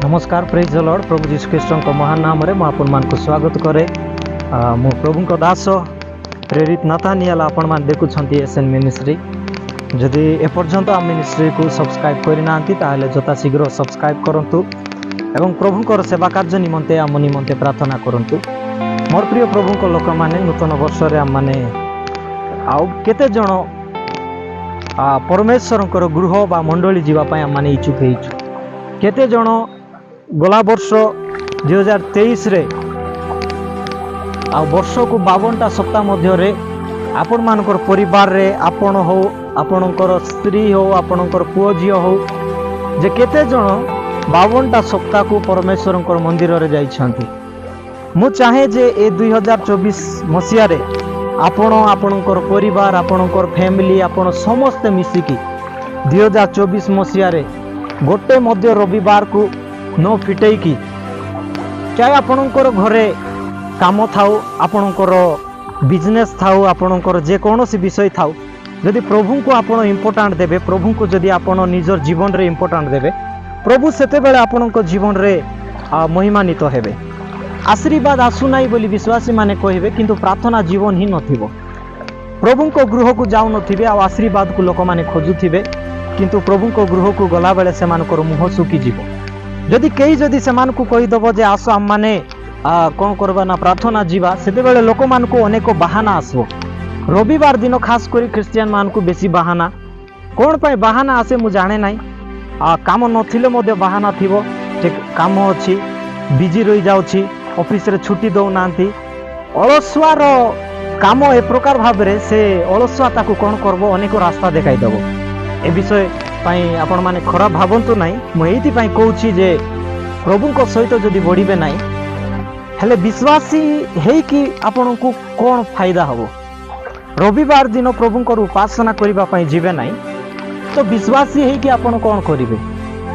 नमस्कार praise the Lord प्रभु जीशु ख्रीष्ट महान नाम रे आपण मान को स्वागत करे मो प्रभु को दास प्रेरित नाथानियल आपण मान देखु छंती एसएन मिनिस्ट्री जदि ए पर्यंत आ मिनिस्ट्री को सब्सक्राइब करि नांती ताले जता शीघ्र सब्सक्राइब करंतु एवं प्रभु को सेवा कार्य निमंते आम निमंते प्रार्थना करंतु। मोर प्रिय प्रभु को लोक माने नूतन वर्ष रे आम माने आउ केते जण परमेश्वर गृह बा मंडली जीवा पय आम माने इच्छुक हेइछु। केते जण गला वर्ष 2023 रे आ वर्ष को 52टा सप्ताह मध्य रे आपण मानकर परिवार रे आपण हो आपणकर स्त्री हो आपणकर पुओ झियो हो जे केते जण 52टा सप्ताह को परमेश्वर मंदिर रे जाई छंती। मु चाहे जे ए 2024 मसिया रे आपण आपणकर परिवार आपणकर फैमिली आपण समस्त मिसिकी 2024 मसिया रे गोटे मध्य रविवार को न फिटई की चाहे आपणकर घरे काम थाउ आपणकर बिजनेस थाउ आपणकर जे कोनोसी विषय थाउ यदि प्रभु को आपण इम्पोर्टेंट देबे प्रभु को जदि आपण निजर जीवन रे इम्पोर्टेंट देबे प्रभु सेते बेले आपणक जीवन रे महिमान्वित हेबे। आशीर्वाद आसु नाही बोली विश्वासी माने कहिबे किंतु प्रार्थना जीवन ही नथिबो। प्रभु को गृह को जाउ नथिबे आ आशीर्वाद को लोक माने खोजुथिबे किंतु प्रभु को गृह को गला बेले सेमानकर मुह सुखी जीवो। जदि कई जदि सेमान को कहि दबो जे आसो हम माने कोन करबा ना प्रार्थना जीवा सेते बेले लोक मान को अनेक बहाना आसबो। रविवार दिन खास करी क्रिश्चियन मान को बेसी बहाना कोन पय बहाना आसे मु जाने नाही। काम नथिले मध्य बहाना थिबो जे काम अछि बिजी रहि जाउछि ऑफिस रे छुट्टी दउ नांती अलसुआर काम ए प्रकार भाबरे से अलसुआ ताकू कोन करबो अनेक रास्ता देखाई दबो। ए विषय पाई आपण माने खराब भावंतु नाही मु एति पाई कहूछि जे प्रभु को सहित जदि बढ़िबे नाही हेले विश्वासी हेई कि आपण को कोन फायदा हबो। रविवार दिन प्रभु को उपासना करिबा पाई जिबे नाही तो विश्वासी हेई कि आपण कोन करिवे।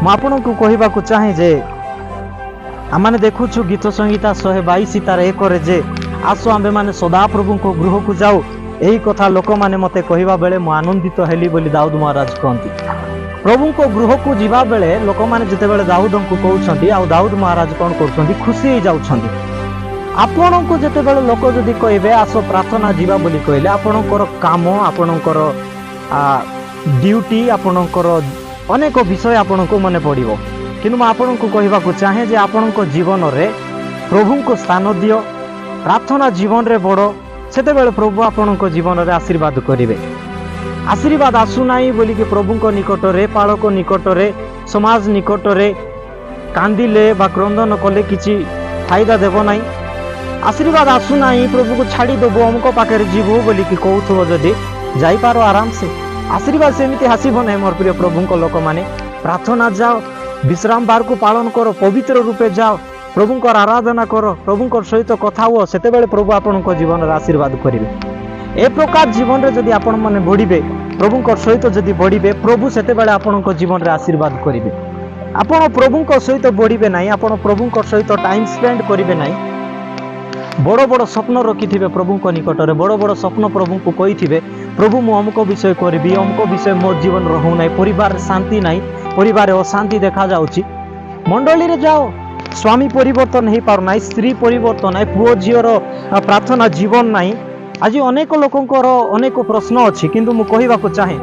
मु आपण को कहिबा को चाहे जे आमाने देखुछु गीत संगीता 122 तार 1 रे जे आसो आंबे माने सदा प्रभु को गृह को जाऊ एही कथा लोक माने मते कहिबा बेले मु आनंदित हेली बोली दाऊद महाराज कहंती। प्रभु को गृह को जीवा बेले लोक माने जते बेले दाऊद को कहउछंती आ दाऊद महाराज कोन करछंती खुशी हे जाउछंती। आपण को जते बेले लोक जदी कहबे आसो प्रार्थना जीवा बोली कहले आपणकर काम आपणकर ड्यूटी आपणकर अनेक विषय आपण को मने पड़िबो किंतु म आपण को कहिबा को चाहे जे आपण को जीवन रे प्रभु को स्थान दियो प्रार्थना जीवन रे बड़ो सेते बेले प्रभु आपण को जीवन रे आशीर्वाद करिवे। आशीर्वाद आसु नाही बोली कि प्रभु को निकट रे पालक निकट रे समाज निकट रे कांदिले बा क्रंदन कले किछि फायदा देबो नाही। आशीर्वाद आसु नाही प्रभु को छाड़ी देबो हमको पाखे जीवो बोली कि कहउथबो जदी जाई पारो आराम से आशीर्वाद सेमिति हासिबो नाही। मोर प्रिय प्रभु को लोक माने प्रार्थना जाओ विश्राम बार को पालन करो पवित्र रूपे जाओ प्रभु को आराधना करो प्रभु को सहित कथा हुओ सेते बेले प्रभु आपण को जीवन रे आशीर्वाद करिवे। ए प्रकार जीवन रे जदि आपण माने बढ़िबे प्रभु को सहित जदि बढ़िबे प्रभु सेते बेले आपण को जीवन रे आशीर्वाद करिवे। आपण प्रभु को सहित बढ़िबे नाही आपण प्रभु को सहित टाइम स्पेंड करिवे नाही बड़ बड़ स्वप्न रखिथिबे प्रभु को निकट रे बड़ बड़ स्वप्न प्रभु को कहिथिबे प्रभु मु हमको विषय करबी हमको विषय मो जीवन रहू नाही परिवार शांति नाही परिवार अशांति देखा जाउची मंडली रे जाओ स्वामी परिवर्तन हो पार ना स्त्री परिवर्तन है पुओ झीर प्रार्थना जीवन नाही। आज अनेक लोकंकर अनेक प्रश्न अच्छी किंतु मु कहिबा को चाहे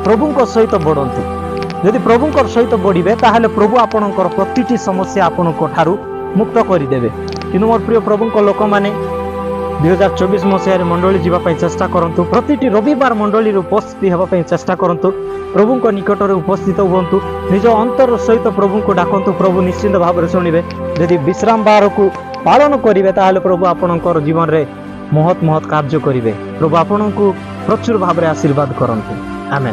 प्रभु को सहित बढ़ंतु यदि प्रभु को सहित बढ़िबे ताहले प्रभु आपणकर प्रतिटी समस्या आपणको ठारू मुक्त करिदेबे। किंतु मोर प्रिय प्रभु को लोक माने 2024 मसिया मंडली जीवा पई चेष्टा करंतु प्रतिटी रविवार मंडली उपस्थित हेबा पई चेष्टा करंतु प्रभु को निकट रे उपस्थित हुंतु निज अंतर सहित प्रभु को डाकंतु प्रभु निश्चित भाव रे सुनिबे। यदि विश्राम बार को पालन करिवे ताहले प्रभु आपणकर जीवन रे महत महत कार्य करिवे। प्रभु आपणको प्रचुर भाव रे आशीर्वाद करंतु। आमेन।